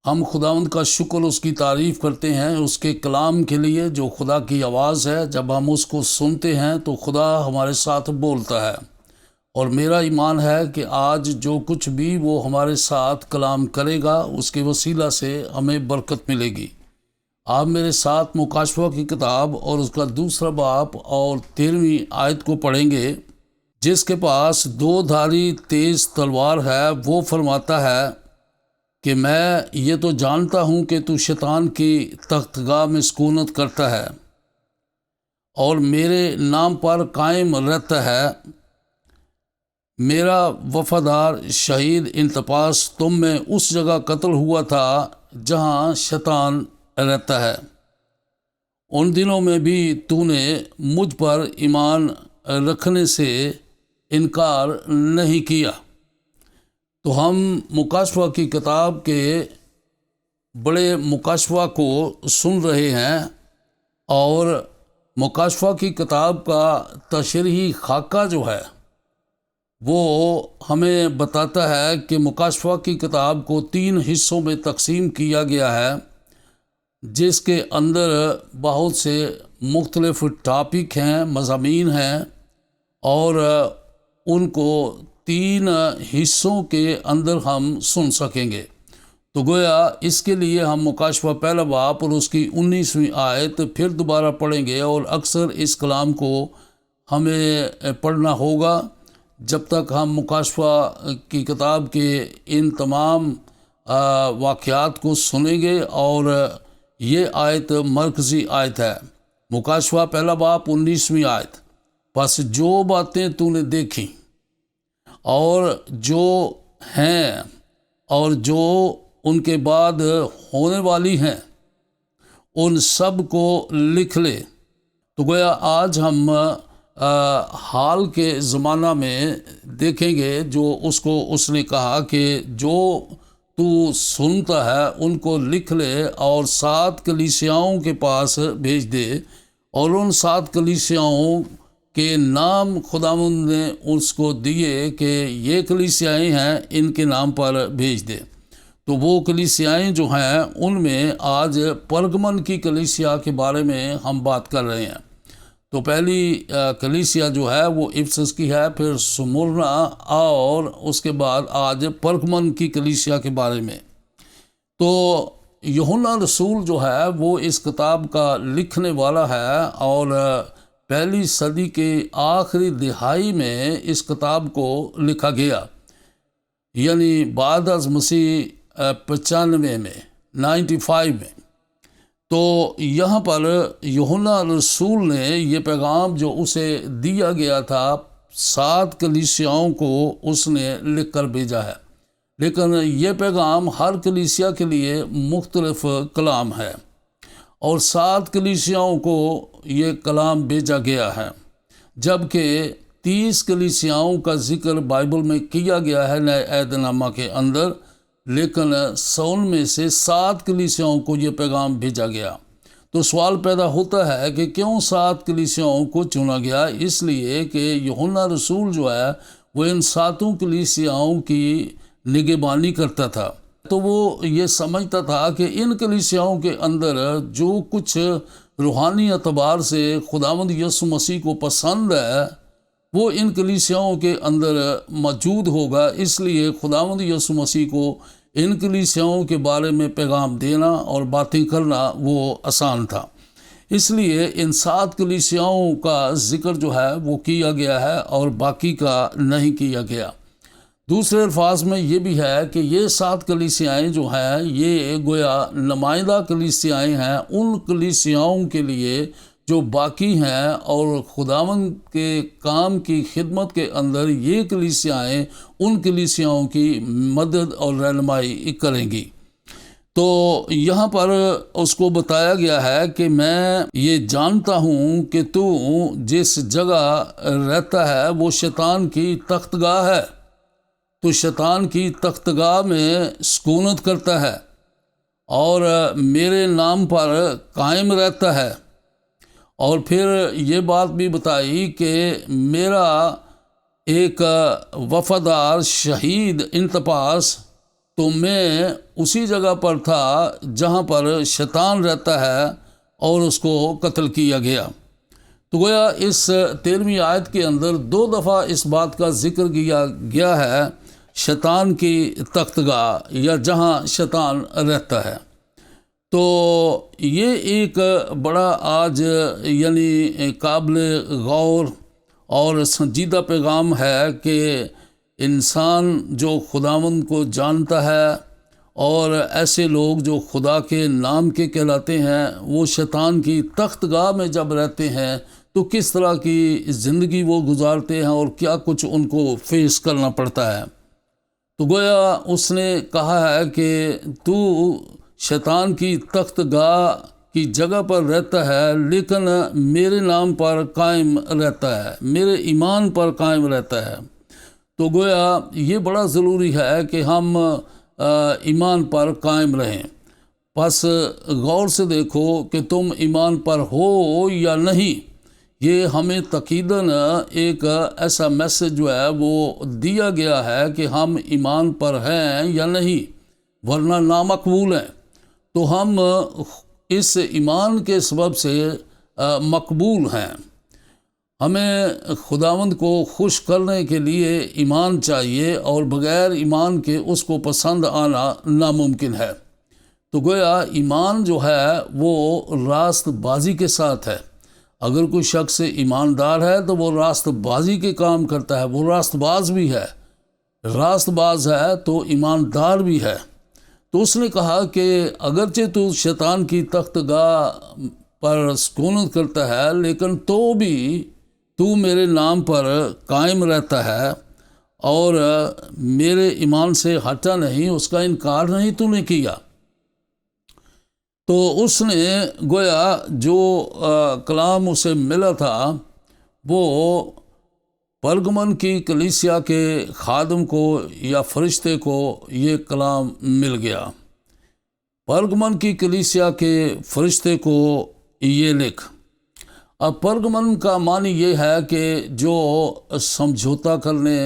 ہم خداوند کا شکر اس کی تعریف کرتے ہیں اس کے کلام کے لیے جو خدا کی آواز ہے۔ جب ہم اس کو سنتے ہیں تو خدا ہمارے ساتھ بولتا ہے، اور میرا ایمان ہے کہ آج جو کچھ بھی وہ ہمارے ساتھ کلام کرے گا اس کے وسیلہ سے ہمیں برکت ملے گی۔ آپ میرے ساتھ مکاشفہ کی کتاب اور اس کا دوسرا باب اور 13ویں آیت کو پڑھیں گے۔ جس کے پاس 2 دھاری تیز تلوار ہے وہ فرماتا ہے کہ میں یہ تو جانتا ہوں کہ تو شیطان کی تختگاہ میں سکونت کرتا ہے اور میرے نام پر قائم رہتا ہے۔ میرا وفادار شہید انتپاس تم میں اس جگہ قتل ہوا تھا جہاں شیطان رہتا ہے۔ ان دنوں میں بھی تو نے مجھ پر ایمان رکھنے سے انکار نہیں کیا۔ تو ہم مکاشفہ کی کتاب کے بڑے مکاشفہ کو سن رہے ہیں، اور مکاشفہ کی کتاب کا تشریحی خاکہ جو ہے وہ ہمیں بتاتا ہے کہ مکاشفہ کی کتاب کو 3 حصوں میں تقسیم کیا گیا ہے، جس کے اندر بہت سے مختلف ٹاپک ہیں، مضامین ہیں، اور ان کو 3 حصوں کے اندر ہم سن سکیں گے۔ تو گویا اس کے لیے ہم مکاشفہ پہلا باب اور اس کی 19ویں آیت پھر دوبارہ پڑھیں گے، اور اکثر اس کلام کو ہمیں پڑھنا ہوگا جب تک ہم مکاشفہ کی کتاب کے ان تمام واقعات کو سنیں گے۔ اور یہ آیت مرکزی آیت ہے، مکاشفہ پہلا باب 19ویں آیت۔ بس جو باتیں تو نے دیکھیں اور جو ہیں اور جو ان کے بعد ہونے والی ہیں ان سب کو لکھ لے۔ تو گویا آج ہم حال کے زمانہ میں دیکھیں گے جو اس نے کہا کہ جو تو سنتا ہے ان کو لکھ لے اور 7 کلیسیاؤں کے پاس بھیج دے، اور ان 7 کلیسیاؤں کے نام خداوند نے اس کو دیے کہ یہ کلیسیائیں ہیں، ان کے نام پر بھیج دے۔ تو وہ کلیسیائیں جو ہیں ان میں آج پرگمن کی کلیسیا کے بارے میں ہم بات کر رہے ہیں۔ تو پہلی کلیسیا جو ہے وہ افسس کی ہے، پھر سمرنا، اور اس کے بعد آج پرگمن کی کلیسیا کے بارے میں۔ تو یوحنا رسول جو ہے وہ اس کتاب کا لکھنے والا ہے، اور پہلی صدی کے آخری دہائی میں اس کتاب کو لکھا گیا، یعنی بعد از مسیح 95 میں 95 میں۔ تو یہاں پر یوحنا رسول نے یہ پیغام جو اسے دیا گیا تھا 7 کلیسیاؤں کو اس نے لکھ کر بھیجا ہے، لیکن یہ پیغام ہر کلیسیا کے لیے مختلف کلام ہے، اور 7 کلیسیاؤں کو یہ کلام بھیجا گیا ہے، جبکہ 30 کلیسیاؤں کا ذکر بائبل میں کیا گیا ہے نئے عہد نامہ کے اندر، لیکن 100 میں سے 7 کلیسیاؤں کو یہ پیغام بھیجا گیا۔ تو سوال پیدا ہوتا ہے کہ کیوں 7 کلیسیاؤں کو چنا گیا؟ اس لیے کہ یوحنا رسول جو ہے وہ ان 7 کلیسیاؤں کی نگہبانی کرتا تھا، تو وہ یہ سمجھتا تھا کہ ان کلیسیاؤں کے اندر جو کچھ روحانی اعتبار سے خداوند یسوع مسیح کو پسند ہے وہ ان کلیسیاؤں کے اندر موجود ہوگا، اس لیے خداوند یسوع مسیح کو ان کلیسیاؤں کے بارے میں پیغام دینا اور باتیں کرنا وہ آسان تھا۔ اس لیے ان 7 کلیسیاؤں کا ذکر جو ہے وہ کیا گیا ہے اور باقی کا نہیں کیا گیا۔ دوسرے الفاظ میں یہ بھی ہے کہ یہ 7 کلیسیائیں جو ہیں یہ گویا نمائندہ کلیسیائیں ہیں ان کلیسیاؤں کے لیے جو باقی ہیں، اور خداوند کے کام کی خدمت کے اندر یہ کلیسیائیں ان کلیسیاؤں کی مدد اور رہنمائی کریں گی۔ تو یہاں پر اس کو بتایا گیا ہے کہ میں یہ جانتا ہوں کہ تو جس جگہ رہتا ہے وہ شیطان کی تختگاہ ہے، تو شیطان کی تختگاہ میں سکونت کرتا ہے اور میرے نام پر قائم رہتا ہے۔ اور پھر یہ بات بھی بتائی کہ میرا ایک وفادار شہید انتپاس تو میں اسی جگہ پر تھا جہاں پر شیطان رہتا ہے اور اس کو قتل کیا گیا۔ تو گویا اس 13ویں آیت کے اندر 2 دفعہ اس بات کا ذکر کیا گیا ہے، شیطان کی تخت گاہ یا جہاں شیطان رہتا ہے۔ تو یہ ایک بڑا آج یعنی قابل غور اور سنجیدہ پیغام ہے کہ انسان جو خداوند کو جانتا ہے اور ایسے لوگ جو خدا کے نام کے کہلاتے ہیں، وہ شیطان کی تخت گاہ میں جب رہتے ہیں تو کس طرح کی زندگی وہ گزارتے ہیں اور کیا کچھ ان کو فیس کرنا پڑتا ہے۔ تو گویا اس نے کہا ہے کہ تو شیطان کی تخت گاہ کی جگہ پر رہتا ہے لیکن میرے نام پر قائم رہتا ہے، میرے ایمان پر قائم رہتا ہے۔ تو گویا یہ بڑا ضروری ہے کہ ہم ایمان پر قائم رہیں۔ پس غور سے دیکھو کہ تم ایمان پر ہو یا نہیں۔ یہ ہمیں تاکیداً ایک ایسا میسج جو ہے وہ دیا گیا ہے کہ ہم ایمان پر ہیں یا نہیں، ورنہ نامقبول ہیں۔ تو ہم اس ایمان کے سبب سے مقبول ہیں۔ ہمیں خداوند کو خوش کرنے کے لیے ایمان چاہیے اور بغیر ایمان کے اس کو پسند آنا ناممکن ہے۔ تو گویا ایمان جو ہے وہ راست بازی کے ساتھ ہے۔ اگر کوئی شخص ایماندار ہے تو وہ راست بازی کے کام کرتا ہے، وہ راست باز بھی ہے، راست باز ہے تو ایماندار بھی ہے۔ تو اس نے کہا کہ اگرچہ تو شیطان کی تخت گاہ پر سکونت کرتا ہے لیکن تو بھی تو میرے نام پر قائم رہتا ہے اور میرے ایمان سے ہٹا نہیں، اس کا انکار نہیں تو نے کیا۔ تو اس نے گویا جو کلام اسے ملا تھا وہ پرگمن کی کلیسیا کے خادم کو یا فرشتے کو یہ کلام مل گیا۔ پرگمن کی کلیسیا کے فرشتے کو یہ لکھ۔ اب پرگمن کا معنی یہ ہے کہ جو سمجھوتا کرنے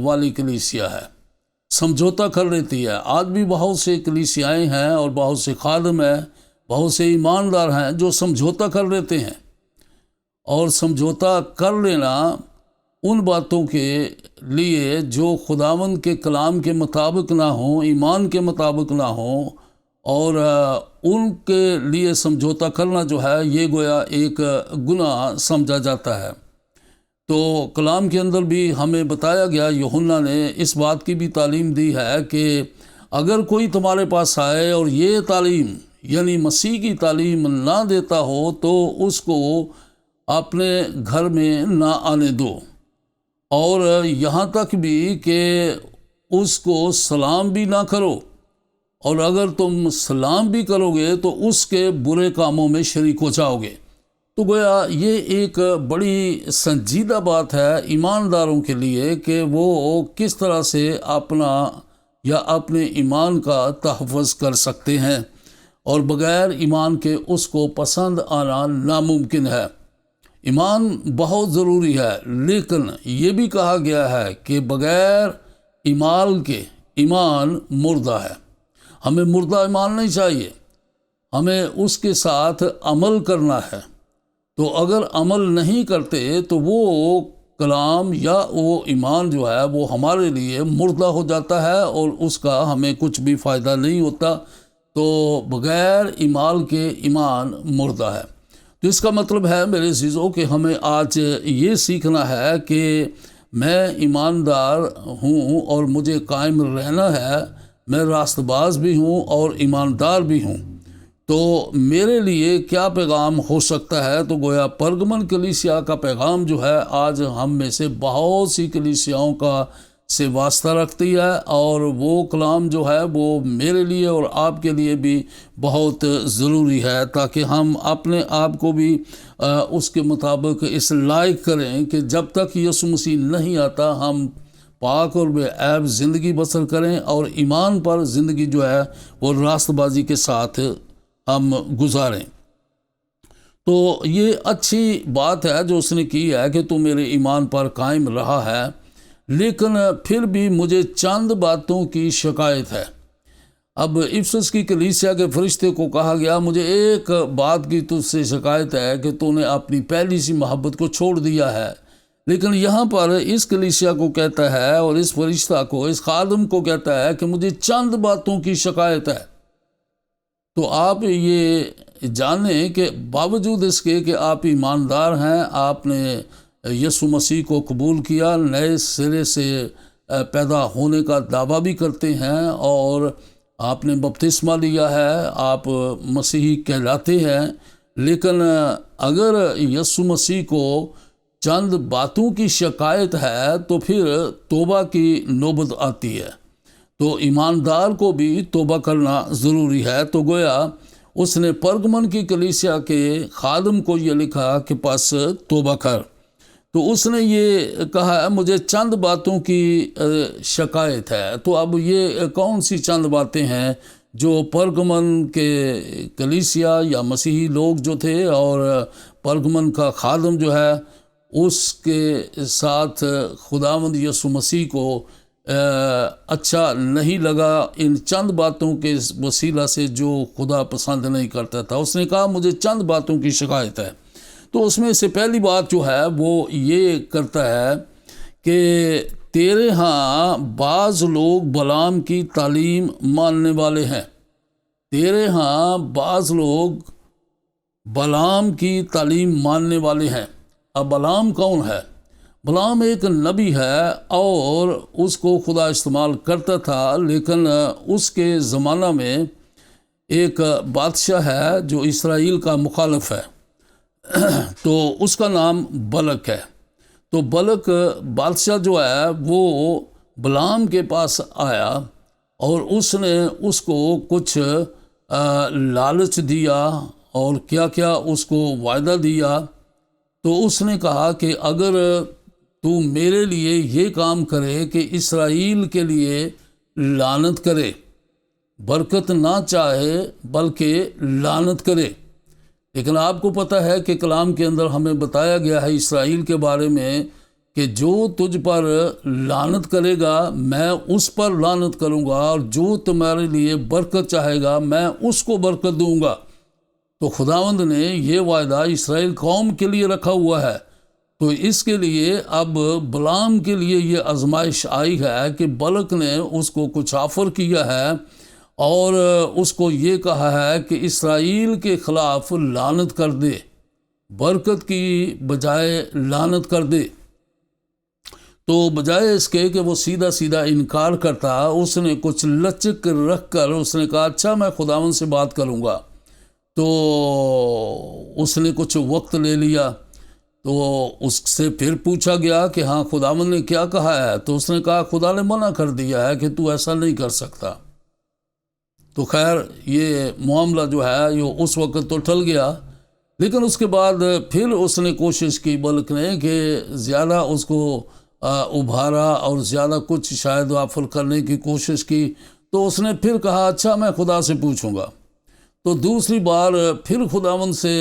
والی کلیسیا ہے، سمجھوتا کر لیتی ہے۔ آج بھی بہت سے کلیسیائیں ہیں اور بہت سے خادم ہیں، بہت سے ایماندار ہیں جو سمجھوتا کر لیتے ہیں، اور سمجھوتا کر لینا ان باتوں کے لیے جو خداوند کے کلام کے مطابق نہ ہوں، ایمان کے مطابق نہ ہوں، اور ان کے لیے سمجھوتا کرنا جو ہے یہ گویا ایک گناہ سمجھا جاتا ہے۔ تو کلام کے اندر بھی ہمیں بتایا گیا، یوحنا نے اس بات کی بھی تعلیم دی ہے کہ اگر کوئی تمہارے پاس آئے اور یہ تعلیم یعنی مسیح کی تعلیم نہ دیتا ہو تو اس کو اپنے گھر میں نہ آنے دو، اور یہاں تک بھی کہ اس کو سلام بھی نہ کرو، اور اگر تم سلام بھی کرو گے تو اس کے برے کاموں میں شریک ہو جاؤ گے۔ تو گویا یہ ایک بڑی سنجیدہ بات ہے ایمانداروں کے لیے کہ وہ کس طرح سے اپنا یا اپنے ایمان کا تحفظ کر سکتے ہیں، اور بغیر ایمان کے اس کو پسند آنا ناممکن ہے۔ ایمان بہت ضروری ہے، لیکن یہ بھی کہا گیا ہے کہ بغیر ایمان کے ایمان مردہ ہے۔ ہمیں مردہ ایمان نہیں چاہیے، ہمیں اس کے ساتھ عمل کرنا ہے۔ تو اگر عمل نہیں کرتے تو وہ کلام یا وہ ایمان جو ہے وہ ہمارے لیے مردہ ہو جاتا ہے اور اس کا ہمیں کچھ بھی فائدہ نہیں ہوتا۔ تو بغیر ایمان کے ایمان مردہ ہے۔ تو اس کا مطلب ہے میرے عزیزوں کہ ہمیں آج یہ سیکھنا ہے کہ میں ایماندار ہوں اور مجھے قائم رہنا ہے، میں راست باز بھی ہوں اور ایماندار بھی ہوں۔ تو میرے لیے کیا پیغام ہو سکتا ہے؟ تو گویا پرگمن کلیسیا کا پیغام جو ہے آج ہم میں سے بہت سی کلیسیاؤں کا سے واسطہ رکھتی ہے، اور وہ کلام جو ہے وہ میرے لیے اور آپ کے لیے بھی بہت ضروری ہے، تاکہ ہم اپنے آپ کو بھی اس کے مطابق اس لائق کریں کہ جب تک یسوع مسیح نہیں آتا ہم پاک اور بے عیب زندگی بسر کریں، اور ایمان پر زندگی جو ہے وہ راست بازی کے ساتھ ہم گزاریں۔ تو یہ اچھی بات ہے جو اس نے کی ہے کہ تو میرے ایمان پر قائم رہا ہے، لیکن پھر بھی مجھے چند باتوں کی شکایت ہے۔ اب افسس کی کلیسیا کے فرشتے کو کہا گیا مجھے ایک بات کی تجھ سے شکایت ہے کہ تو نے اپنی پہلی سی محبت کو چھوڑ دیا ہے۔ لیکن یہاں پر اس کلیسیا کو کہتا ہے اور اس فرشتہ کو، اس خادم کو کہتا ہے کہ مجھے چند باتوں کی شکایت ہے۔ تو آپ یہ جانیں کہ باوجود اس کے کہ آپ ایماندار ہیں، آپ نے یسوع مسیح کو قبول کیا، نئے سرے سے پیدا ہونے کا دعویٰ بھی کرتے ہیں، اور آپ نے بپتسمہ لیا ہے، آپ مسیحی کہلاتے ہیں، لیکن اگر یسوع مسیح کو چند باتوں کی شکایت ہے تو پھر توبہ کی نوبت آتی ہے۔ تو ایماندار کو بھی توبہ کرنا ضروری ہے۔ تو گویا اس نے پرگمن کی کلیسیا کے خادم کو یہ لکھا کہ پس توبہ کر۔ تو اس نے یہ کہا مجھے چند باتوں کی شکایت ہے۔ تو اب یہ کون سی چند باتیں ہیں جو پرگمن کے کلیسیا یا مسیحی لوگ جو تھے اور پرگمن کا خادم جو ہے اس کے ساتھ خداوند یسوع مسیح کو اچھا نہیں لگا، ان چند باتوں کے وسیلہ سے جو خدا پسند نہیں کرتا تھا۔ اس نے کہا مجھے چند باتوں کی شکایت ہے۔ تو اس میں سے پہلی بات جو ہے وہ یہ کرتا ہے کہ تیرے ہاں بعض لوگ بلام کی تعلیم ماننے والے ہیں۔ تیرے ہاں بعض لوگ بلام کی تعلیم ماننے والے ہیں۔ اب بلام کون ہے؟ بلام ایک نبی ہے اور اس کو خدا استعمال کرتا تھا، لیکن اس کے زمانہ میں ایک بادشاہ ہے جو اسرائیل کا مخالف ہے، تو اس کا نام بلک ہے۔ تو بلک بادشاہ جو ہے وہ بلام کے پاس آیا اور اس نے اس کو کچھ لالچ دیا اور کیا کیا اس کو وعدہ دیا۔ تو اس نے کہا کہ اگر تو میرے لیے یہ کام کرے کہ اسرائیل کے لیے لعنت کرے، برکت نہ چاہے بلکہ لعنت کرے۔ لیکن آپ کو پتہ ہے کہ کلام کے اندر ہمیں بتایا گیا ہے اسرائیل کے بارے میں کہ جو تجھ پر لعنت کرے گا میں اس پر لعنت کروں گا، اور جو تمہارے لیے برکت چاہے گا میں اس کو برکت دوں گا۔ تو خداوند نے یہ وعدہ اسرائیل قوم کے لیے رکھا ہوا ہے۔ تو اس کے لیے اب بلام کے لیے یہ آزمائش آئی ہے کہ بلک نے اس کو کچھ آفر کیا ہے اور اس کو یہ کہا ہے کہ اسرائیل کے خلاف لعنت کر دے، برکت کی بجائے لعنت کر دے۔ تو بجائے اس کے کہ وہ سیدھا سیدھا انکار کرتا، اس نے کچھ لچک رکھ کر اس نے کہا اچھا میں خداوند سے بات کروں گا۔ تو اس نے کچھ وقت لے لیا، تو اس سے پھر پوچھا گیا کہ ہاں خداوند نے کیا کہا ہے؟ تو اس نے کہا خدا نے منع کر دیا ہے کہ تو ایسا نہیں کر سکتا۔ تو خیر یہ معاملہ جو ہے یہ اس وقت تو ٹل گیا، لیکن اس کے بعد پھر اس نے کوشش کی بلک نے کہ زیادہ اس کو ابھارا اور زیادہ کچھ شاید آفر کرنے کی کوشش کی۔ تو اس نے پھر کہا اچھا میں خدا سے پوچھوں گا۔ تو دوسری بار پھر خداوند سے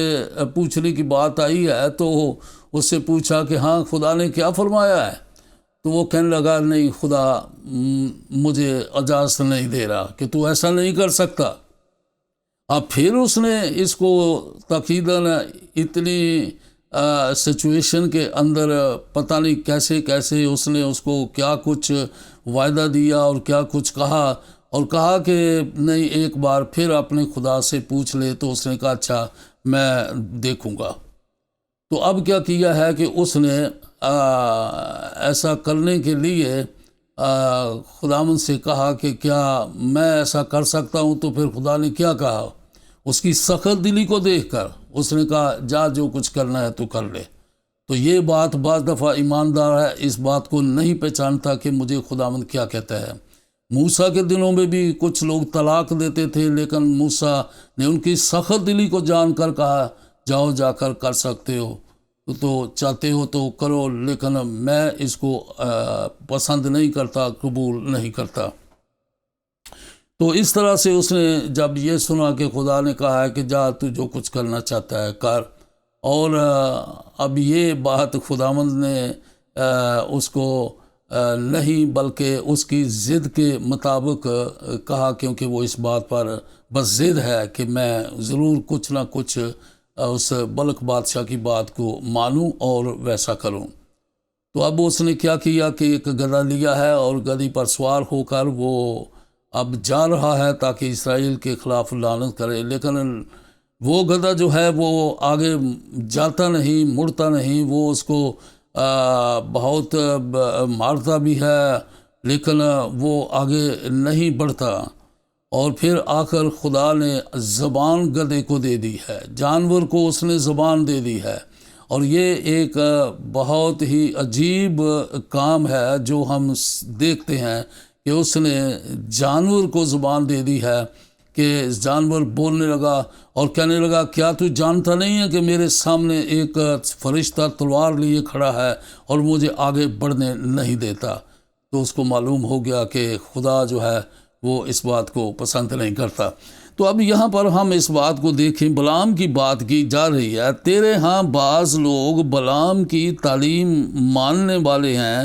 پوچھنے کی بات آئی ہے، تو اس سے پوچھا کہ ہاں خدا نے کیا فرمایا ہے؟ تو وہ کہنے لگا نہیں، خدا مجھے اجازت نہیں دے رہا کہ تو ایسا نہیں کر سکتا۔ اب پھر اس نے اس کو تاکیداً اتنی سچویشن کے اندر پتہ نہیں کیسے کیسے اس نے اس کو کیا کچھ وعدہ دیا اور کیا کچھ کہا، اور کہا کہ نہیں ایک بار پھر اپنے خدا سے پوچھ لے۔ تو اس نے کہا اچھا میں دیکھوں گا۔ تو اب کیا کیا ہے کہ اس نے ایسا کرنے کے لیے خداوند سے کہا کہ کیا میں ایسا کر سکتا ہوں؟ تو پھر خدا نے کیا کہا؟ اس کی سخت دلی کو دیکھ کر اس نے کہا جا جو کچھ کرنا ہے تو کر لے۔ تو یہ بات بعض دفعہ ایماندار ہے اس بات کو نہیں پہچانتا کہ مجھے خداوند کیا کہتا ہے۔ موسیٰ کے دنوں میں بھی کچھ لوگ طلاق دیتے تھے، لیکن موسیٰ نے ان کی سخت دلی کو جان کر کہا جاؤ جا کر سکتے ہو تو چاہتے ہو تو کرو، لیکن میں اس کو پسند نہیں کرتا، قبول نہیں کرتا۔ تو اس طرح سے اس نے جب یہ سنا کہ خدا نے کہا ہے کہ جا تو جو کچھ کرنا چاہتا ہے کر، اور اب یہ بات خداوند نے اس کو نہیں بلکہ اس کی ضد کے مطابق کہا، کیونکہ وہ اس بات پر بس ضد ہے کہ میں ضرور کچھ نہ کچھ اس بلق بادشاہ کی بات کو مانوں اور ویسا کروں۔ تو اب اس نے کیا کیا کہ ایک گدھا لیا ہے اور گدھی پر سوار ہو کر وہ اب جا رہا ہے تاکہ اسرائیل کے خلاف لعنت کرے، لیکن وہ گدھا جو ہے وہ آگے جاتا نہیں، مڑتا نہیں، وہ اس کو بہت مارتا بھی ہے لیکن وہ آگے نہیں بڑھتا۔ اور پھر آ کر خدا نے زبان گدھے کو دے دی ہے، جانور کو اس نے زبان دے دی ہے، اور یہ ایک بہت ہی عجیب کام ہے جو ہم دیکھتے ہیں کہ اس نے جانور کو زبان دے دی ہے کہ جانور بولنے لگا اور کہنے لگا کیا تو جانتا نہیں ہے کہ میرے سامنے ایک فرشتہ تلوار لیے کھڑا ہے اور مجھے آگے بڑھنے نہیں دیتا۔ تو اس کو معلوم ہو گیا کہ خدا جو ہے وہ اس بات کو پسند نہیں کرتا۔ تو اب یہاں پر ہم اس بات کو دیکھیں، بلعام کی بات کی جا رہی ہے، تیرے ہاں بعض لوگ بلعام کی تعلیم ماننے والے ہیں،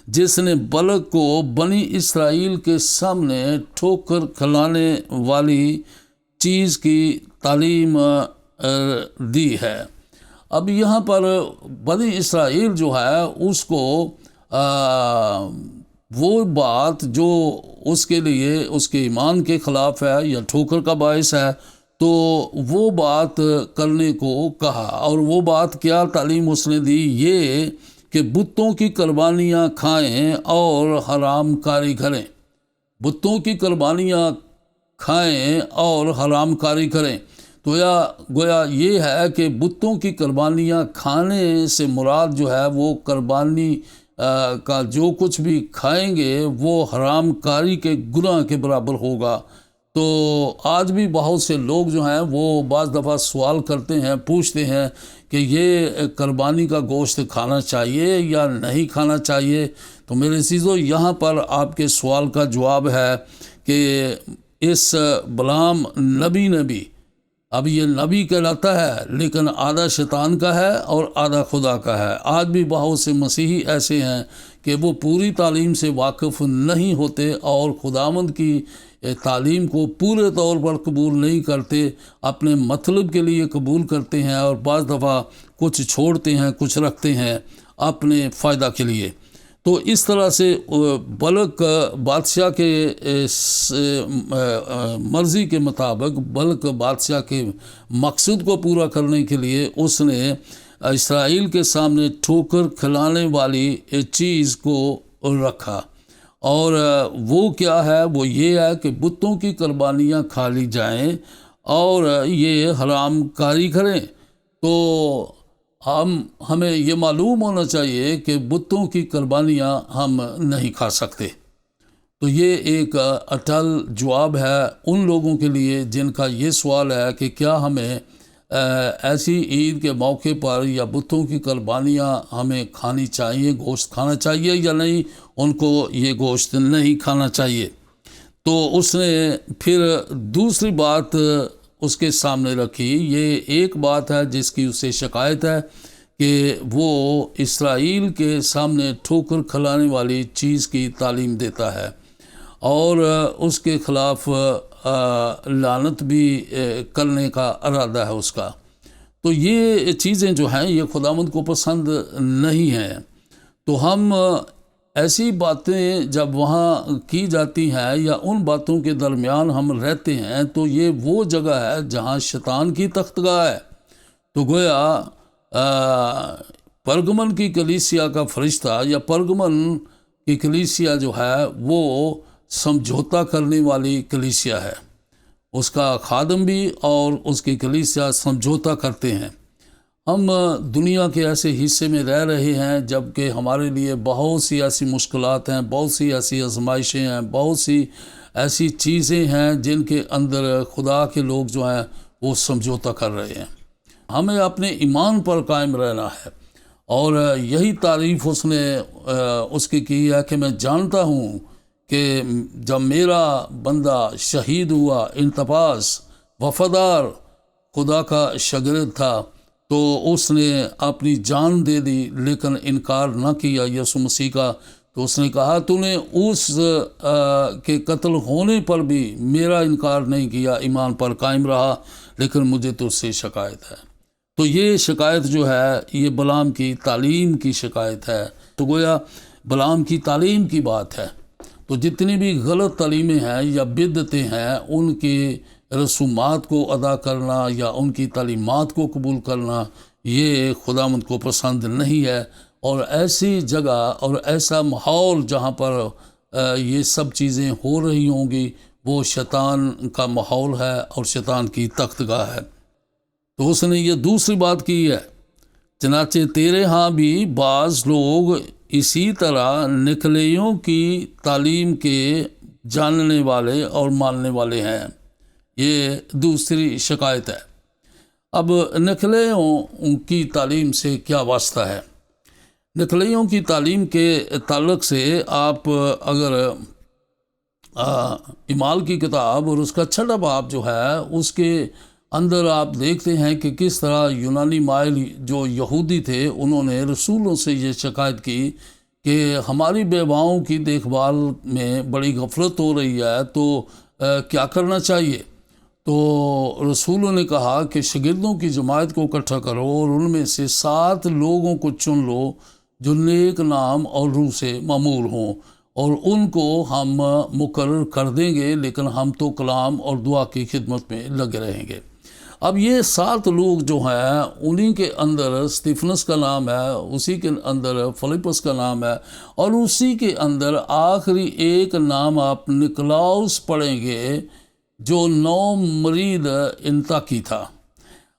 جس نے بلق کو بنی اسرائیل کے سامنے ٹھوکر کھلانے والی چیز کی تعلیم دی ہے۔ اب یہاں پر بنی اسرائیل جو ہے اس کو وہ بات جو اس کے لیے اس کے ایمان کے خلاف ہے یا ٹھوکر کا باعث ہے، تو وہ بات کرنے کو کہا۔ اور وہ بات کیا تعلیم اس نے دی؟ یہ کہ بتوں کی قربانیاں کھائیں اور حرام کاری کریں، بتوں کی قربانیاں کھائیں اور حرام کاری کریں۔ تو گویا یہ ہے کہ بتوں کی قربانیاں کھانے سے مراد جو ہے وہ قربانی کا جو کچھ بھی کھائیں گے وہ حرام کاری کے گناہ کے برابر ہوگا۔ تو آج بھی بہت سے لوگ جو ہیں وہ بعض دفعہ سوال کرتے ہیں، پوچھتے ہیں کہ یہ قربانی کا گوشت کھانا چاہیے یا نہیں کھانا چاہیے۔ تو میرے عزیزو، یہاں پر آپ کے سوال کا جواب ہے کہ اس بلعام نبی نے بھی، اب یہ نبی کہلاتا ہے لیکن آدھا شیطان کا ہے اور آدھا خدا کا ہے۔ آج بھی بہت سے مسیحی ایسے ہیں کہ وہ پوری تعلیم سے واقف نہیں ہوتے اور خداوند کی تعلیم کو پورے طور پر قبول نہیں کرتے، اپنے مطلب کے لیے قبول کرتے ہیں اور بعض دفعہ کچھ چھوڑتے ہیں، کچھ رکھتے ہیں اپنے فائدہ کے لیے۔ تو اس طرح سے بلق بادشاہ کے مرضی کے مطابق، بلق بادشاہ کے مقصد کو پورا کرنے کے لیے اس نے اسرائیل کے سامنے ٹھوکر کھلانے والی چیز کو رکھا، اور وہ کیا ہے؟ وہ یہ ہے کہ بتوں کی قربانیاں کھا لی جائیں اور یہ حرام کاری کریں۔ تو ہمیں یہ معلوم ہونا چاہیے کہ بتوں کی قربانیاں ہم نہیں کھا سکتے۔ تو یہ ایک اٹل جواب ہے ان لوگوں کے لیے جن کا یہ سوال ہے کہ کیا ہمیں ایسی عید کے موقع پر یا بتوں کی قربانیاں ہمیں کھانی چاہیے، گوشت کھانا چاہیے یا نہیں، ان کو یہ گوشت نہیں کھانا چاہیے۔ تو اس نے پھر دوسری بات اس کے سامنے رکھی۔ یہ ایک بات ہے جس کی اسے شکایت ہے کہ وہ اسرائیل کے سامنے ٹھوکر کھلانے والی چیز کی تعلیم دیتا ہے اور اس کے خلاف لعنت بھی کرنے کا ارادہ ہے اس کا۔ تو یہ چیزیں جو ہیں یہ خداوند کو پسند نہیں ہیں۔ تو ہم ایسی باتیں جب وہاں کی جاتی ہیں یا ان باتوں کے درمیان ہم رہتے ہیں تو یہ وہ جگہ ہے جہاں شیطان کی تختگاہ ہے۔ تو گویا پرگمن کی کلیسیا کا فرشتہ یا پرگمن کی کلیسیا جو ہے وہ سمجھوتا کرنے والی کلیسیا ہے، اس کا خادم بھی اور اس کی کلیسیا سمجھوتا کرتے ہیں۔ ہم دنیا کے ایسے حصے میں رہ رہے ہیں جب کہ ہمارے لیے بہت سی ایسی مشکلات ہیں، بہت سی ایسی آزمائشیں ہیں، بہت سی ایسی چیزیں ہیں جن کے اندر خدا کے لوگ جو ہیں وہ سمجھوتا کر رہے ہیں۔ ہمیں اپنے ایمان پر قائم رہنا ہے، اور یہی تعریف اس نے اس کی ہے کہ میں جانتا ہوں کہ جب میرا بندہ شہید ہوا، انتپاس وفادار خدا کا شاگرد تھا، تو اس نے اپنی جان دے دی لیکن انکار نہ کیا یسوع مسیح کا۔ تو اس نے کہا تو نے اس کے قتل ہونے پر بھی میرا انکار نہیں کیا، ایمان پر قائم رہا، لیکن مجھے تو اس سے شکایت ہے۔ تو یہ شکایت جو ہے یہ بلعام کی تعلیم کی شکایت ہے۔ تو گویا بلعام کی تعلیم کی بات ہے۔ تو جتنی بھی غلط تعلیمیں ہیں یا بدعتیں ہیں، ان کی رسومات کو ادا کرنا یا ان کی تعلیمات کو قبول کرنا یہ خداوند کو پسند نہیں ہے۔ اور ایسی جگہ اور ایسا ماحول جہاں پر یہ سب چیزیں ہو رہی ہوں گی وہ شیطان کا ماحول ہے اور شیطان کی تختگاہ ہے۔ تو اس نے یہ دوسری بات کی ہے، چنانچہ تیرے ہاں بھی بعض لوگ اسی طرح نکلیوں کی تعلیم کے جاننے والے اور ماننے والے ہیں۔ یہ دوسری شکایت ہے۔ اب نکلیوں کی تعلیم سے کیا واسطہ ہے؟ نکلیوں کی تعلیم کے تعلق سے آپ اگر اعمال کی کتاب اور اس کا 6واں باب جو ہے اس کے اندر آپ دیکھتے ہیں کہ کس طرح یونانی مائل جو یہودی تھے انہوں نے رسولوں سے یہ شکایت کی کہ ہماری بیواؤں کی دیکھ بھال میں بڑی غفلت ہو رہی ہے، تو کیا کرنا چاہیے؟ تو رسولوں نے کہا کہ شاگردوں کی جماعت کو اکٹھا کرو اور ان میں سے 7 لوگوں کو چن لو جو نیک نام اور روح سے معمور ہوں، اور ان کو ہم مقرر کر دیں گے، لیکن ہم تو کلام اور دعا کی خدمت میں لگے رہیں گے۔ اب یہ 7 لوگ جو ہیں انہی کے اندر استفنس کا نام ہے، اسی کے اندر فلپس کا نام ہے، اور اسی کے اندر آخری ایک نام آپ نکلاؤس پڑھیں گے جو 9 مرید انطاکی تھا۔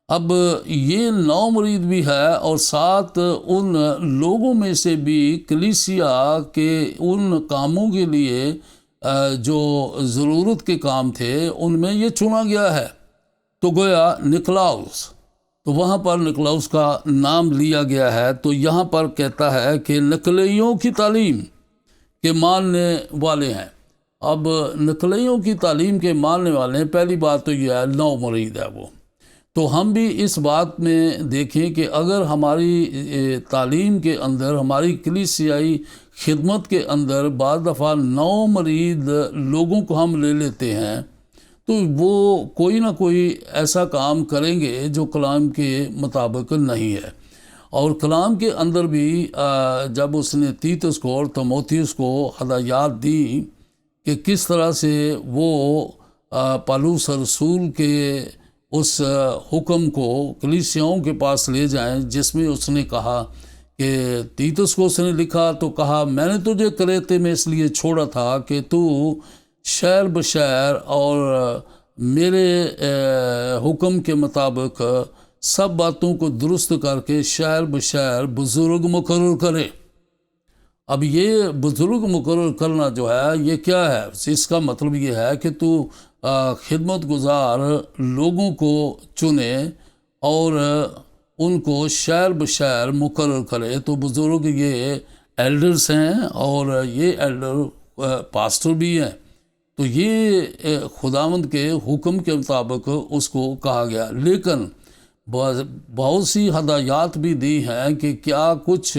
اب یہ 9 مرید بھی ہے اور 7 ان لوگوں میں سے بھی کلیسیا کے ان کاموں کے لیے جو ضرورت کے کام تھے ان میں یہ چنا گیا ہے۔ تو گویا نکلاؤس، تو وہاں پر نکلاؤس کا نام لیا گیا ہے۔ تو یہاں پر کہتا ہے کہ نکلیوں کی تعلیم کے ماننے والے ہیں۔ اب نکلیوں کی تعلیم کے ماننے والے ہیں، پہلی بات تو یہ ہے 9 مرید ہے وہ۔ تو ہم بھی اس بات میں دیکھیں کہ اگر ہماری تعلیم کے اندر، ہماری کلیسیائی خدمت کے اندر بعض دفعہ 9 مرید لوگوں کو ہم لے لیتے ہیں تو وہ کوئی نہ کوئی ایسا کام کریں گے جو کلام کے مطابق نہیں ہے۔ اور کلام کے اندر بھی جب اس نے تیتس کو اور تیموتھیوس کو ہدایات دی کہ کس طرح سے وہ پالوس رسول کے اس حکم کو کلیسیاؤں کے پاس لے جائیں جس میں اس نے کہا کہ تیتس کو اس نے لکھا تو کہا میں نے تجھے کریتے میں اس لیے چھوڑا تھا کہ تو شہر بشہر اور میرے حکم کے مطابق سب باتوں کو درست کر کے شہر بشہر بزرگ مقرر کرے۔ اب یہ بزرگ مقرر کرنا جو ہے یہ کیا ہے؟ اس کا مطلب یہ ہے کہ تو خدمت گزار لوگوں کو چنے اور ان کو شہر بشہر مقرر کرے۔ تو بزرگ یہ ایلڈرز ہیں اور یہ ایلڈر پاسٹر بھی ہیں۔ تو یہ خداوند کے حکم کے مطابق اس کو کہا گیا، لیکن بہت سی ہدایات بھی دی ہیں کہ کیا کچھ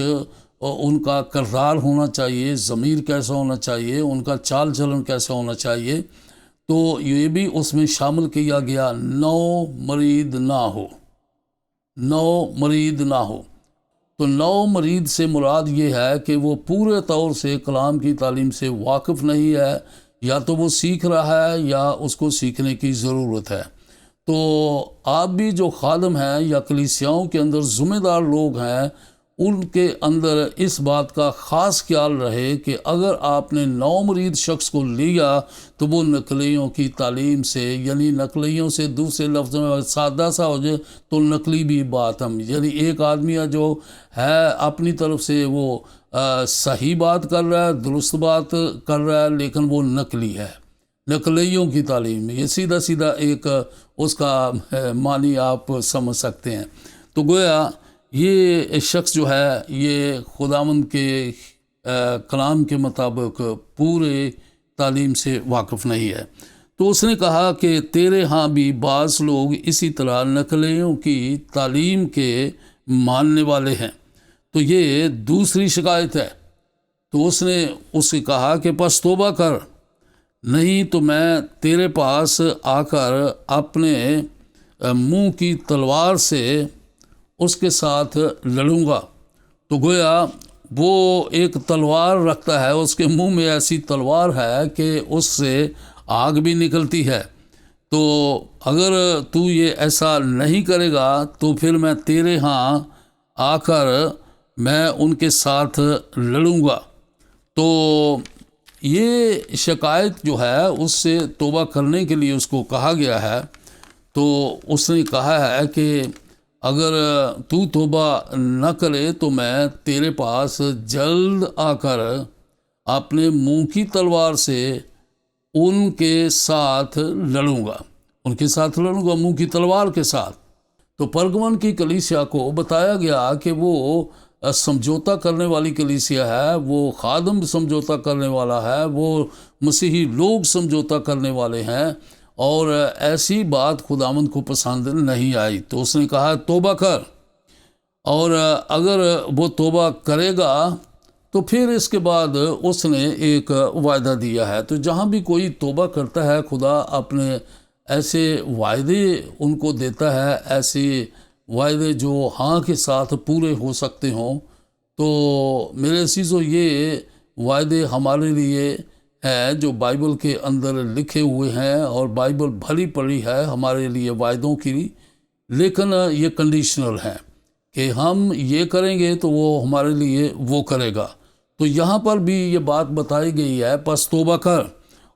ان کا کردار ہونا چاہیے، ضمیر کیسا ہونا چاہیے، ان کا چال چلن کیسا ہونا چاہیے۔ تو یہ بھی اس میں شامل کیا گیا 9 مرید نہ ہو، 9 مرید نہ ہو۔ تو 9 مرید سے مراد یہ ہے کہ وہ پورے طور سے کلام کی تعلیم سے واقف نہیں ہے، یا تو وہ سیکھ رہا ہے یا اس کو سیکھنے کی ضرورت ہے۔ تو آپ بھی جو خادم ہیں یا کلیسیاؤں کے اندر ذمہ دار لوگ ہیں ان کے اندر اس بات کا خاص خیال رہے کہ اگر آپ نے 9 مرید شخص کو لیا تو وہ نقلیوں کی تعلیم سے، یعنی نقلیوں سے دوسرے لفظ میں سادہ سا ہو جائے تو نقلی بھی بات ہم، یعنی ایک آدمی جو ہے اپنی طرف سے وہ صحیح بات کر رہا ہے، درست بات کر رہا ہے، لیکن وہ نقلی ہے۔ نقلیوں کی تعلیم یہ سیدھا سیدھا ایک اس کا معنی آپ سمجھ سکتے ہیں۔ تو گویا یہ شخص جو ہے یہ خداوند کے کلام کے مطابق پورے تعلیم سے واقف نہیں ہے۔ تو اس نے کہا کہ تیرے ہاں بھی بعض لوگ اسی طرح نقلیوں کی تعلیم کے ماننے والے ہیں۔ تو یہ دوسری شکایت ہے تو اس نے اس سے کہا کہ پس توبہ کر، نہیں تو میں تیرے پاس آ کر اپنے منہ کی تلوار سے اس کے ساتھ لڑوں گا۔ تو گویا وہ ایک تلوار رکھتا ہے، اس کے منہ میں ایسی تلوار ہے کہ اس سے آگ بھی نکلتی ہے۔ تو اگر تو یہ ایسا نہیں کرے گا تو پھر میں تیرے ہاں آ کر میں ان کے ساتھ لڑوں گا۔ تو یہ شکایت جو ہے اس سے توبہ کرنے کے لیے اس کو کہا گیا ہے۔ تو اس نے کہا ہے کہ اگر تو توبہ نہ کرے تو میں تیرے پاس جلد آ کر اپنے منہ کی تلوار سے ان کے ساتھ لڑوں گا، منہ کی تلوار کے ساتھ۔ تو پرگمن کی کلیسیا کو بتایا گیا کہ وہ سمجھوتا کرنے والی کلیسیا ہے، وہ خادم سمجھوتا کرنے والا ہے، وہ مسیحی لوگ سمجھوتا کرنے والے ہیں، اور ایسی بات خداوند کو پسند نہیں آئی۔ تو اس نے کہا توبہ کر، اور اگر وہ توبہ کرے گا تو پھر اس کے بعد اس نے ایک وعدہ دیا ہے۔ تو جہاں بھی کوئی توبہ کرتا ہے خدا اپنے ایسے وعدے ان کو دیتا ہے، ایسے وعدے جو ہاں کے ساتھ پورے ہو سکتے ہوں۔ تو میرے عزیزو، یہ وعدے ہمارے لیے ہیں جو بائبل کے اندر لکھے ہوئے ہیں، اور بائبل بھری پڑی ہے ہمارے لیے وعدوں کی، لیکن یہ کنڈیشنل ہیں کہ ہم یہ کریں گے تو وہ ہمارے لیے وہ کرے گا۔ تو یہاں پر بھی یہ بات بتائی گئی ہے، پس توبہ کر،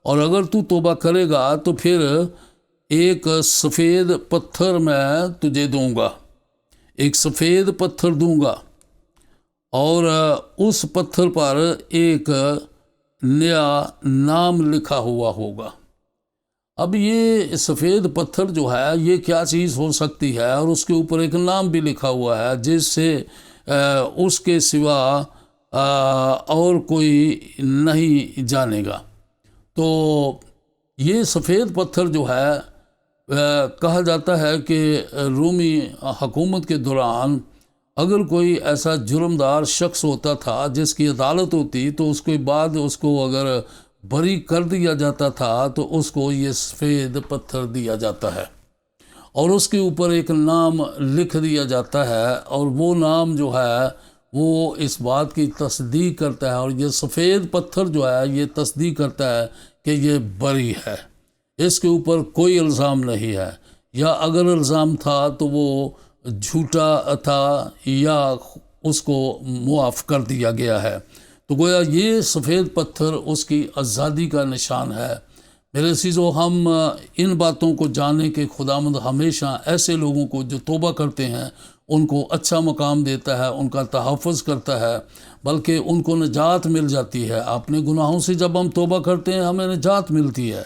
اور اگر تو توبہ کرے گا تو پھر ایک سفید پتھر میں تجھے دوں گا، ایک سفید پتھر دوں گا، اور اس پتھر پر ایک نیا نام لکھا ہوا ہوگا۔ اب یہ سفید پتھر جو ہے یہ کیا چیز ہو سکتی ہے؟ اور اس کے اوپر ایک نام بھی لکھا ہوا ہے جس سے اس کے سوا اور کوئی نہیں جانے گا۔ تو یہ سفید پتھر جو ہے کہا جاتا ہے کہ رومی حکومت کے دوران اگر کوئی ایسا جرمدار شخص ہوتا تھا جس کی عدالت ہوتی، تو اس کے بعد اس کو اگر بری کر دیا جاتا تھا تو اس کو یہ سفید پتھر دیا جاتا ہے، اور اس کے اوپر ایک نام لکھ دیا جاتا ہے، اور وہ نام جو ہے وہ اس بات کی تصدیق کرتا ہے، اور یہ سفید پتھر جو ہے یہ تصدیق کرتا ہے کہ یہ بری ہے، اس کے اوپر کوئی الزام نہیں ہے، یا اگر الزام تھا تو وہ جھوٹا تھا یا اس کو معاف کر دیا گیا ہے۔ تو گویا یہ سفید پتھر اس کی آزادی کا نشان ہے۔ میرے عزیزو، ہم ان باتوں کو جانیں کہ خداوند ہمیشہ ایسے لوگوں کو جو توبہ کرتے ہیں ان کو اچھا مقام دیتا ہے، ان کا تحفظ کرتا ہے، بلکہ ان کو نجات مل جاتی ہے۔ اپنے گناہوں سے جب ہم توبہ کرتے ہیں ہمیں نجات ملتی ہے،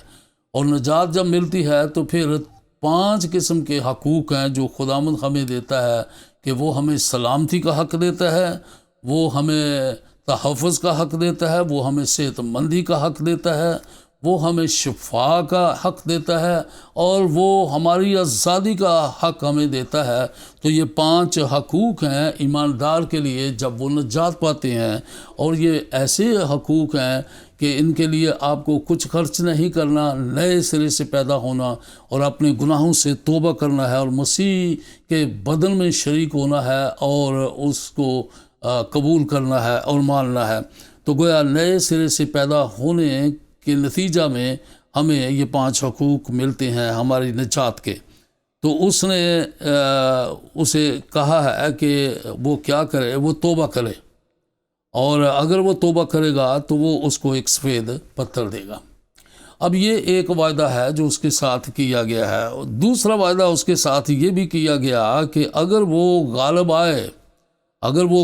اور نجات جب ملتی ہے تو پھر 5 قسم کے حقوق ہیں جو خداوند ہمیں دیتا ہے، کہ وہ ہمیں سلامتی کا حق دیتا ہے، وہ ہمیں تحفظ کا حق دیتا ہے، وہ ہمیں صحت مندی کا حق دیتا ہے، وہ ہمیں شفا کا حق دیتا ہے، اور وہ ہماری آزادی کا حق ہمیں دیتا ہے۔ تو یہ 5 حقوق ہیں ایماندار کے لیے جب وہ نجات پاتے ہیں، اور یہ ایسے حقوق ہیں کہ ان کے لیے آپ کو کچھ خرچ نہیں کرنا، نئے سرے سے پیدا ہونا اور اپنے گناہوں سے توبہ کرنا ہے، اور مسیح کے بدن میں شریک ہونا ہے، اور اس کو قبول کرنا ہے اور ماننا ہے۔ تو گویا نئے سرے سے پیدا ہونے کے نتیجہ میں ہمیں یہ 5 حقوق ملتے ہیں ہماری نجات کے۔ تو اس نے اسے کہا ہے کہ وہ کیا کرے، وہ توبہ کرے، اور اگر وہ توبہ کرے گا تو وہ اس کو ایک سفید پتھر دے گا۔ اب یہ ایک وعدہ ہے جو اس کے ساتھ کیا گیا ہے۔ دوسرا وعدہ اس کے ساتھ یہ بھی کیا گیا کہ اگر وہ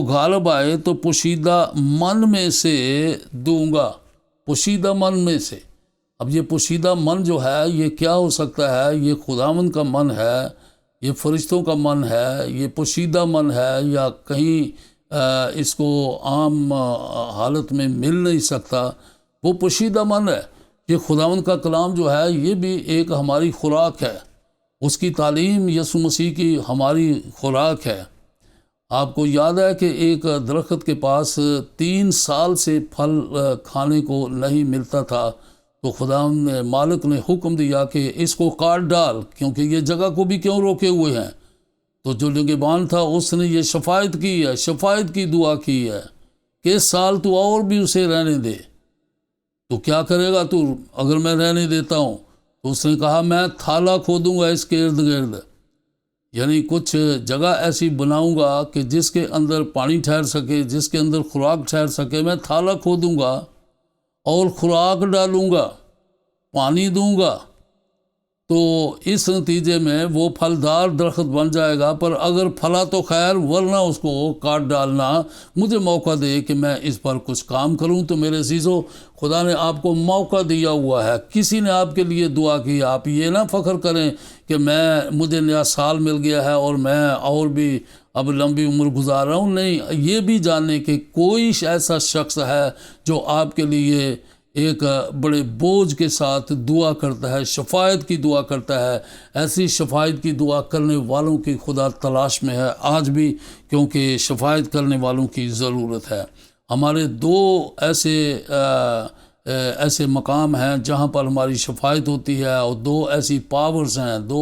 غالب آئے تو پوشیدہ من میں سے دوں گا، پوشیدہ من میں سے۔ اب یہ پوشیدہ من جو ہے یہ کیا ہو سکتا ہے؟ یہ خداوند کا من ہے، یہ فرشتوں کا من ہے، یہ پوشیدہ من ہے، یا کہیں اس کو عام حالت میں مل نہیں سکتا، وہ پوشیدہ من ہے۔ یہ خداوند کا کلام جو ہے یہ بھی ایک ہماری خوراک ہے، اس کی تعلیم یسوع مسیح کی ہماری خوراک ہے۔ آپ کو یاد ہے کہ ایک درخت کے پاس 3 سال سے پھل کھانے کو نہیں ملتا تھا، تو خدا نے مالک نے حکم دیا کہ اس کو کاٹ ڈال، کیونکہ یہ جگہ کو بھی کیوں روکے ہوئے ہیں۔ تو جو نگہبان تھا اس نے یہ شفاعت کی ہے، شفاعت کی دعا کی ہے کہ اس سال تو اور بھی اسے رہنے دے۔ تو کیا کرے گا تو اگر میں رہنے دیتا ہوں؟ تو اس نے کہا میں تھالا کھودوں گا اس کے ارد گرد، یعنی کچھ جگہ ایسی بناؤں گا کہ جس کے اندر پانی ٹھہر سکے، جس کے اندر خوراک ٹھہر سکے۔ میں تھالا کھودوں گا اور خوراک ڈالوں گا، پانی دوں گا، تو اس نتیجے میں وہ پھلدار درخت بن جائے گا۔ پر اگر پھلا تو خیر، ورنہ اس کو کاٹ ڈالنا، مجھے موقع دے کہ میں اس پر کچھ کام کروں۔ تو میرے عزیزو، خدا نے آپ کو موقع دیا ہوا ہے، کسی نے آپ کے لیے دعا کی۔ آپ یہ نہ فخر کریں کہ مجھے نیا سال مل گیا ہے اور میں اور بھی اب لمبی عمر گزار رہا ہوں۔ نہیں، یہ بھی جانیں کہ کوئی ایسا شخص ہے جو آپ کے لیے ایک بڑے بوجھ کے ساتھ دعا کرتا ہے، شفاعت کی دعا کرتا ہے۔ ایسی شفاعت کی دعا کرنے والوں کی خدا تلاش میں ہے آج بھی، کیونکہ شفاعت کرنے والوں کی ضرورت ہے۔ ہمارے 2 ایسے مقام ہیں جہاں پر ہماری شفاعت ہوتی ہے، اور 2 ایسی پاورز ہیں، 2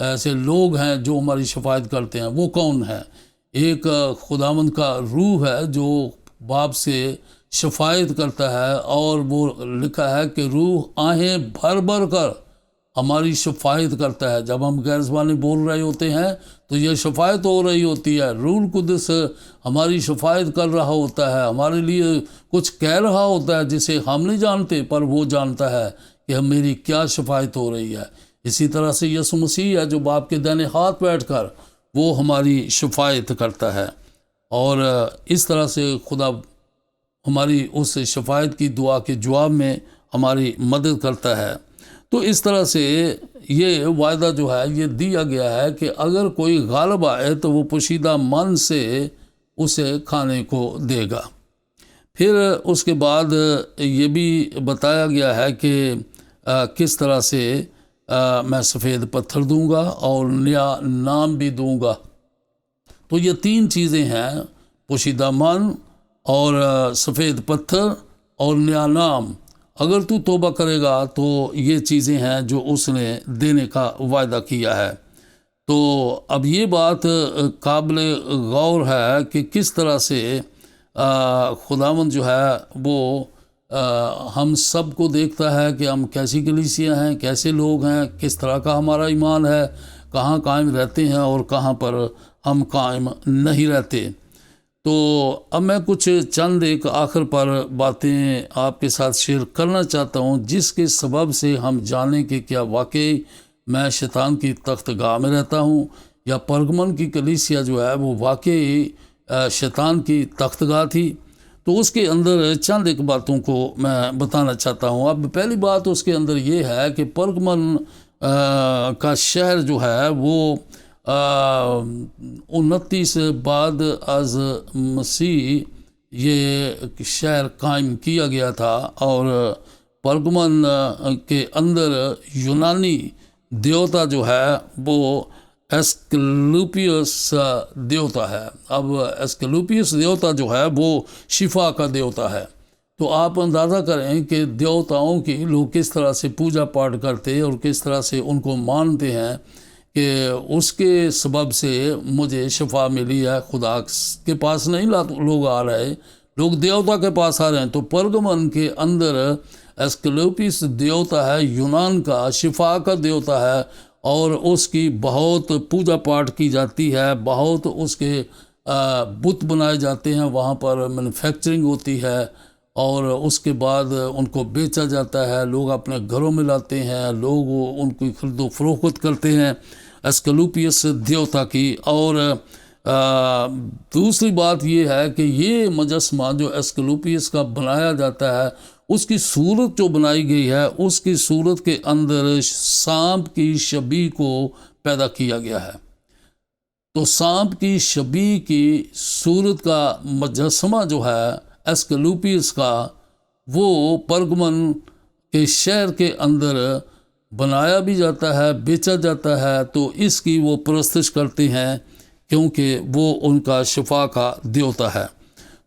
ایسے لوگ ہیں جو ہماری شفاعت کرتے ہیں۔ وہ کون ہیں؟ ایک خداوند کا روح ہے جو باپ سے شفاعت کرتا ہے، اور وہ لکھا ہے کہ روح آہیں بھر بھر کر ہماری شفاعت کرتا ہے۔ جب ہم غیر زبانی بول رہے ہوتے ہیں تو یہ شفاعت ہو رہی ہوتی ہے، روح القدس ہماری شفاعت کر رہا ہوتا ہے، ہمارے لیے کچھ کہہ رہا ہوتا ہے جسے ہم نہیں جانتے، پر وہ جانتا ہے کہ میری کیا شفاعت ہو رہی ہے۔ اسی طرح سے یسوع مسیح ہے جو باپ کے دائیں ہاتھ بیٹھ کر وہ ہماری شفاعت کرتا ہے، اور اس طرح سے خدا ہماری اس شفاعت کی دعا کے جواب میں ہماری مدد کرتا ہے۔ تو اس طرح سے یہ وعدہ جو ہے یہ دیا گیا ہے کہ اگر کوئی غالب آئے تو وہ پوشیدہ من سے اسے کھانے کو دے گا۔ پھر اس کے بعد یہ بھی بتایا گیا ہے کہ کس طرح سے میں سفید پتھر دوں گا اور نیا نام بھی دوں گا۔ تو یہ 3 چیزیں ہیں، پوشیدہ من اور سفید پتھر اور نیا نام۔ اگر تو توبہ کرے گا تو یہ چیزیں ہیں جو اس نے دینے کا وعدہ کیا ہے۔ تو اب یہ بات قابل غور ہے کہ کس طرح سے خداوند جو ہے وہ ہم سب کو دیکھتا ہے کہ ہم کیسی کلیسیاں ہیں، کیسے لوگ ہیں، کس طرح کا ہمارا ایمان ہے، کہاں قائم رہتے ہیں اور کہاں پر ہم قائم نہیں رہتے۔ تو اب میں کچھ چند ایک آخر پر باتیں آپ کے ساتھ شیئر کرنا چاہتا ہوں، جس کے سبب سے ہم جانیں کہ کیا واقعی میں شیطان کی تخت گاہ میں رہتا ہوں، یا پرگمن کی کلیسیا جو ہے وہ واقعی شیطان کی تخت گاہ تھی۔ تو اس کے اندر چند ایک باتوں کو میں بتانا چاہتا ہوں۔ اب پہلی بات اس کے اندر یہ ہے کہ پرگمن کا شہر جو ہے وہ 29 بعد از مسیح یہ شہر قائم کیا گیا تھا، اور پرگمن کے اندر یونانی دیوتا جو ہے وہ ایسکلیپیس دیوتا ہے۔ اب ایسکلیپیس دیوتا جو ہے وہ شفا کا دیوتا ہے۔ تو آپ اندازہ کریں کہ دیوتاؤں کی لوگ کس طرح سے پوجا پاٹ کرتے اور کس طرح سے ان کو مانتے ہیں کہ اس کے سبب سے مجھے شفا ملی ہے۔ خدا کے پاس نہیں لوگ آ رہے، لوگ دیوتا کے پاس آ رہے ہیں۔ تو پرگمن کے اندر ایسکلیپیس دیوتا ہے، یونان کا شفا کا دیوتا ہے، اور اس کی بہت پوجا پاٹ کی جاتی ہے، بہت اس کے بت بنائے جاتے ہیں، وہاں پر مینوفیکچرنگ ہوتی ہے، اور اس کے بعد ان کو بیچا جاتا ہے، لوگ اپنے گھروں میں لاتے ہیں، لوگ ان کی خرید و فروخت کرتے ہیں ایسکلیپیس دیوتا کی۔ اور دوسری بات یہ ہے کہ یہ مجسمہ جو ایسکلیپیس کا بنایا جاتا ہے، اس کی صورت جو بنائی گئی ہے، اس کی صورت کے اندر سانپ کی شبیہ کو پیدا کیا گیا ہے۔ تو سانپ کی شبیہ کی صورت کا مجسمہ جو ہے ایسکلیپیس کا، وہ پرگمن کے شہر کے اندر بنایا بھی جاتا ہے، بیچا جاتا ہے۔ تو اس کی وہ پرستش کرتے ہیں کیونکہ وہ ان کا شفا کا دیوتا ہے۔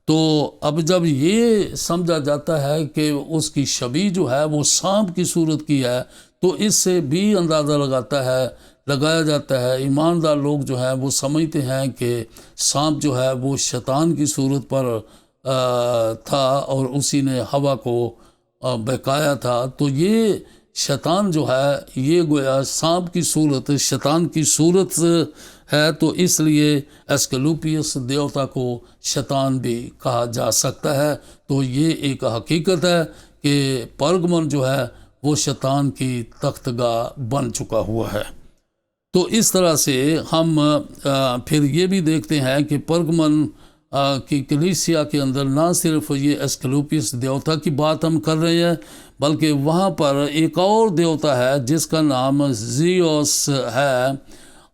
تو اب جب یہ سمجھا جاتا ہے کہ اس کی شبیہ جو ہے وہ سانپ کی صورت کی ہے، تو اس سے بھی اندازہ لگایا جاتا ہے۔ ایماندار لوگ جو ہیں وہ سمجھتے ہیں کہ سانپ جو ہے وہ شیطان کی صورت پر تھا اور اسی نے ہوا کو بہکایا تھا۔ تو یہ شیطان جو ہے یہ گویا سانپ کی صورت شیطان کی صورت ہے، تو اس لیے ایسکلیپیس دیوتا کو شیطان بھی کہا جا سکتا ہے۔ تو یہ ایک حقیقت ہے کہ پرگمن جو ہے وہ شیطان کی تختگاہ بن چکا ہوا ہے۔ تو اس طرح سے ہم پھر یہ بھی دیکھتے ہیں کہ پرگمن کی کلیسیا کے اندر نہ صرف یہ ایسکلیپیس دیوتا کی بات ہم کر رہے ہیں، بلکہ وہاں پر ایک اور دیوتا ہے جس کا نام زیوس ہے،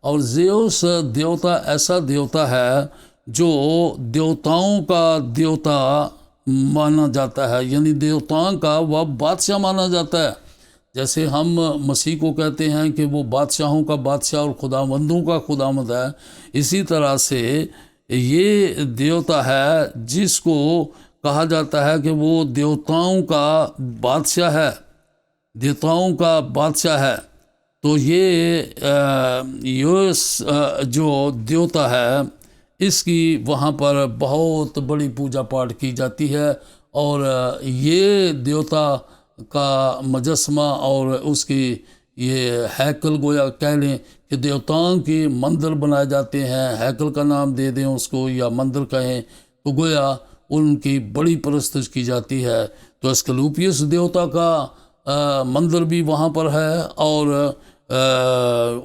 اور زیوس دیوتا ایسا دیوتا ہے جو دیوتاؤں کا دیوتا مانا جاتا ہے، یعنی دیوتاؤں کا وہ بادشاہ مانا جاتا ہے۔ جیسے ہم مسیح کو کہتے ہیں کہ وہ بادشاہوں کا بادشاہ اور خداوندوں کا خداوند ہے، اسی طرح سے یہ دیوتا ہے جس کو کہا جاتا ہے کہ وہ دیوتاؤں کا بادشاہ ہے، دیوتاؤں کا بادشاہ ہے۔ تو یہ جو دیوتا ہے اس کی وہاں پر بہت بڑی پوجا پاٹ کی جاتی ہے، اور یہ دیوتا کا مجسمہ اور اس کی یہ ہیکل گویا کہہ لیں کہ دیوتاؤں کی مندر بنائے جاتے ہیں، ہیکل کا نام دے دیں اس کو یا مندر کہیں، تو گویا ان کی بڑی پرستش کی جاتی ہے۔ تو ایسکلیپیس دیوتا کا مندر بھی وہاں پر ہے، اور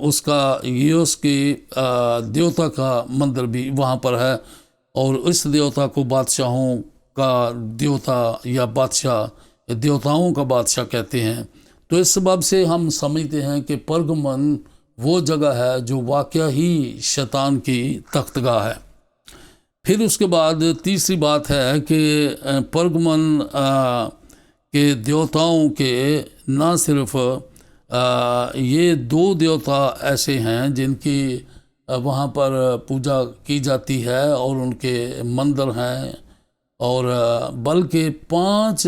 اس کا یوس کی دیوتا کا مندر بھی وہاں پر ہے، اور اس دیوتا کو بادشاہوں کا دیوتا یا بادشاہ دیوتاؤں کا بادشاہ کہتے ہیں۔ تو اس سبب سے ہم سمجھتے ہیں کہ پرگمن وہ جگہ ہے جو واقعہ ہی شیطان کی تختگاہ ہے۔ پھر اس کے بعد تیسری بات ہے کہ پرگمن کے دیوتاؤں کے نہ صرف یہ دو دیوتا ایسے ہیں جن کی وہاں پر پوجا کی جاتی ہے اور ان کے مندر ہیں، اور بلکہ 5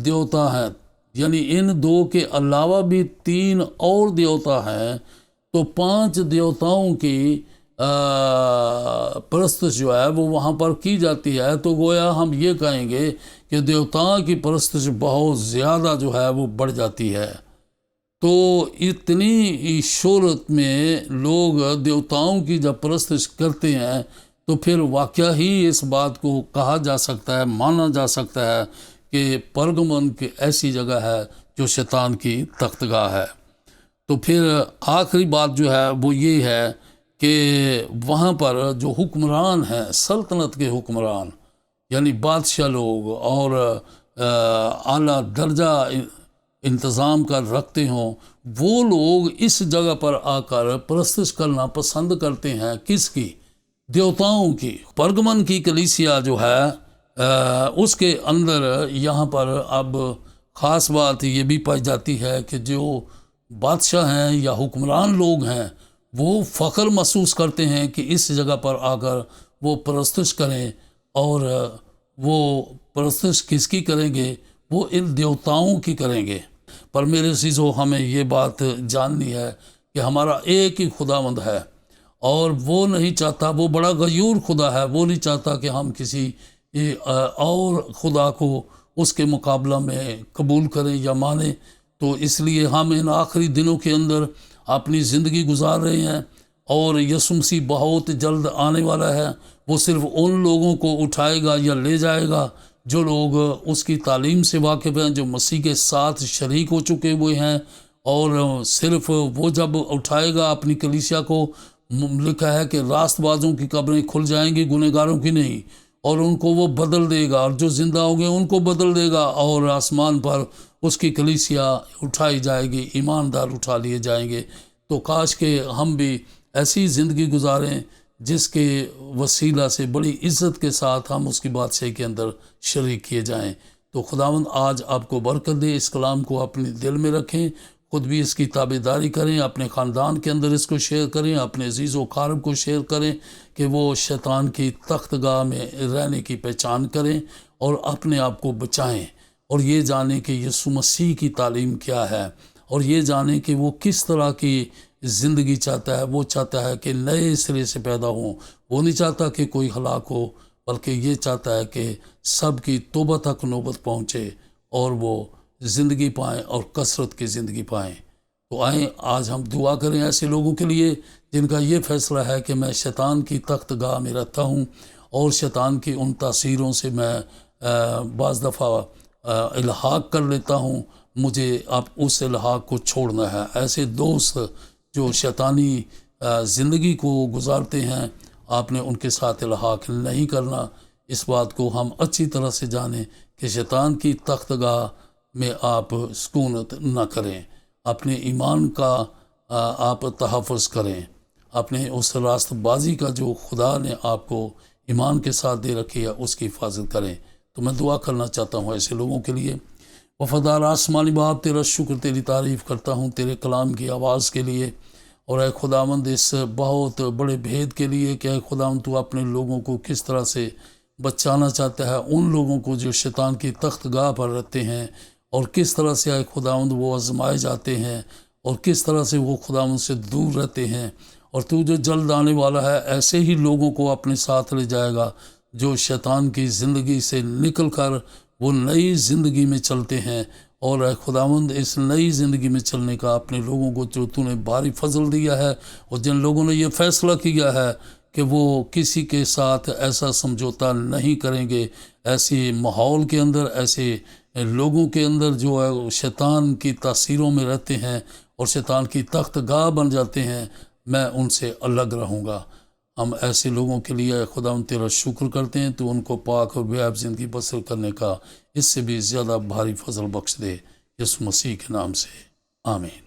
دیوتا ہیں، یعنی ان 2 کے علاوہ بھی 3 اور دیوتا ہیں۔ تو 5 دیوتاؤں کی پرستش جو ہے وہ وہاں پر کی جاتی ہے۔ تو گویا ہم یہ کہیں گے کہ دیوتاؤں کی پرستش بہت زیادہ جو ہے وہ بڑھ جاتی ہے۔ تو اتنی شہرت میں لوگ دیوتاؤں کی جب پرستش کرتے ہیں تو پھر واقعہ ہی اس بات کو کہا جا سکتا ہے، مانا جا سکتا ہے کہ پرگمن کی ایسی جگہ ہے جو شیطان کی تختگاہ ہے۔ تو پھر آخری بات جو ہے وہ یہ ہے کہ وہاں پر جو حکمران ہیں، سلطنت کے حکمران یعنی بادشاہ لوگ اور اعلیٰ درجہ انتظام کر رکھتے ہوں، وہ لوگ اس جگہ پر آ کر پرستش کرنا پسند کرتے ہیں۔ کس کی؟ دیوتاؤں کی۔ پرگمن کی کلیسیا جو ہے اس کے اندر یہاں پر اب خاص بات یہ بھی پائی جاتی ہے کہ جو بادشاہ ہیں یا حکمران لوگ ہیں وہ فخر محسوس کرتے ہیں کہ اس جگہ پر آ کر وہ پرستش کریں، اور وہ پرستش کس کی کریں گے؟ وہ ان دیوتاؤں کی کریں گے۔ پر میرے عزیزو، ہمیں یہ بات جاننی ہے کہ ہمارا ایک ہی خداوند ہے، اور وہ نہیں چاہتا، وہ بڑا غیور خدا ہے، وہ نہیں چاہتا کہ ہم کسی اور خدا کو اس کے مقابلہ میں قبول کریں یا مانیں۔ تو اس لیے ہم ان آخری دنوں کے اندر اپنی زندگی گزار رہے ہیں، اور یسوع مسیح بہت جلد آنے والا ہے۔ وہ صرف ان لوگوں کو اٹھائے گا یا لے جائے گا جو لوگ اس کی تعلیم سے واقف ہیں، جو مسیح کے ساتھ شریک ہو چکے ہوئے ہیں، اور صرف وہ جب اٹھائے گا اپنی کلیسیا کو، لکھا ہے کہ راست بازوں کی قبریں کھل جائیں گی، گنہگاروں کی نہیں، اور ان کو وہ بدل دے گا، اور جو زندہ ہوں گے ان کو بدل دے گا، اور آسمان پر اس کی کلیسیا اٹھائی جائے گی، ایماندار اٹھا لیے جائیں گے۔ تو کاش کہ ہم بھی ایسی زندگی گزاریں جس کے وسیلہ سے بڑی عزت کے ساتھ ہم اس کی بادشاہی کے اندر شریک کیے جائیں۔ تو خداوند آج آپ کو برکت دے، اس کلام کو اپنے دل میں رکھیں، خود بھی اس کی تابعداری کریں، اپنے خاندان کے اندر اس کو شیئر کریں، اپنے عزیز و اقارب کو شیئر کریں کہ وہ شیطان کی تخت گاہ میں رہنے کی پہچان کریں اور اپنے آپ کو بچائیں، اور یہ جانیں کہ یسوع مسیح کی تعلیم کیا ہے، اور یہ جانیں کہ وہ کس طرح کی زندگی چاہتا ہے۔ وہ چاہتا ہے کہ نئے سرے سے پیدا ہوں، وہ نہیں چاہتا کہ کوئی ہلاک ہو، بلکہ یہ چاہتا ہے کہ سب کی توبہ تک نوبت پہنچے اور وہ زندگی پائیں اور کثرت کی زندگی پائیں۔ تو آئیں آج ہم دعا کریں ایسے لوگوں کے لیے جن کا یہ فیصلہ ہے کہ میں شیطان کی تخت گاہ میں رہتا ہوں اور شیطان کی ان تاثیروں سے میں بعض دفعہ الحاق کر لیتا ہوں، مجھے اب اس الحاق کو چھوڑنا ہے۔ ایسے دوست جو شیطانی زندگی کو گزارتے ہیں، آپ نے ان کے ساتھ الحاق نہیں کرنا۔ اس بات کو ہم اچھی طرح سے جانیں کہ شیطان کی تخت گاہ میں آپ سکونت نہ کریں، اپنے ایمان کا آپ تحفظ کریں، اپنے اس راست بازی کا جو خدا نے آپ کو ایمان کے ساتھ دے رکھی ہے اس کی حفاظت کریں۔ تو میں دعا کرنا چاہتا ہوں ایسے لوگوں کے لیے۔ وفادار آسمانی باپ، تیرا شکر، تیری تعریف کرتا ہوں تیرے کلام کی آواز کے لیے، اور اے خداوند اس بہت بڑے بھید کے لیے کہ اے خداوند تو اپنے لوگوں کو کس طرح سے بچانا چاہتا ہے، ان لوگوں کو جو شیطان کی تخت گاہ پر رہتے ہیں، اور کس طرح سے اے خداوند وہ آزمائے جاتے ہیں، اور کس طرح سے وہ خداوند سے دور رہتے ہیں، اور تو جو جلد آنے والا ہے ایسے ہی لوگوں کو اپنے ساتھ لے جائے گا جو شیطان کی زندگی سے نکل کر وہ نئی زندگی میں چلتے ہیں۔ اور اے خداوند اس نئی زندگی میں چلنے کا اپنے لوگوں کو جو تو نے بھاری فضل دیا ہے، اور جن لوگوں نے یہ فیصلہ کیا ہے کہ وہ کسی کے ساتھ ایسا سمجھوتا نہیں کریں گے، ایسے ماحول کے اندر، ایسے لوگوں کے اندر جو ہے شیطان کی تاثیروں میں رہتے ہیں اور شیطان کی تخت گاہ بن جاتے ہیں، میں ان سے الگ رہوں گا۔ ہم ایسے لوگوں کے لیے خداوند تیرا شکر کرتے ہیں، تو ان کو پاک اور بے عیب زندگی بسر کرنے کا اس سے بھی زیادہ بھاری فضل بخش دے، یسوع مسیح کے نام سے، آمین۔